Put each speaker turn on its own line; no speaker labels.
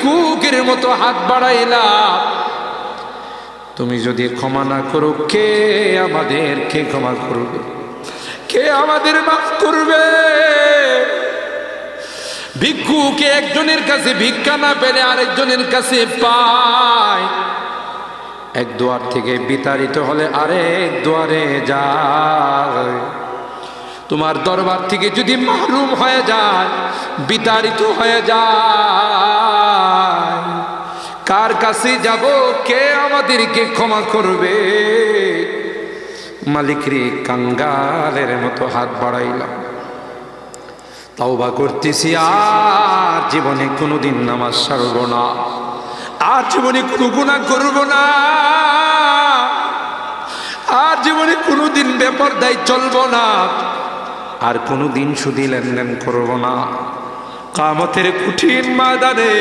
ভিক্ষুকের মতো হাত বাড়াইলাম, তুমি যদি ক্ষমা না করো কে আমাদেরকে ক্ষমা করবে? কে আমাদের মাফ করবে? ভিক্ষুকে একজনের কাছে ভিক্ষা না পেলে আরেকজনের কাছে পায়, এক দুয়ার থেকে বিতাড়িত হলে আরেক দুয়ারে যায়। তোমার দরবার থেকে যদি মাহরুম হয়ে যায়, বিতাড়িত হয়ে যায়, কার কাছে যাব? কে আমাদেরকে ক্ষমা করবে? মালিক রে, কাঙ্গালের মতো হাত বাড়াইলাম, তাওবা করতেছি, আর জীবনে কোনোদিন নামাজ ছাড়ব না, আর জীবনে কোনো গুনাহ করব না, আর জীবনে কোনোদিন বেপরদায় চলব না, আর কোনোদিন সুদি লেনদেন করব না। কিয়ামতের কঠিন ময়দানে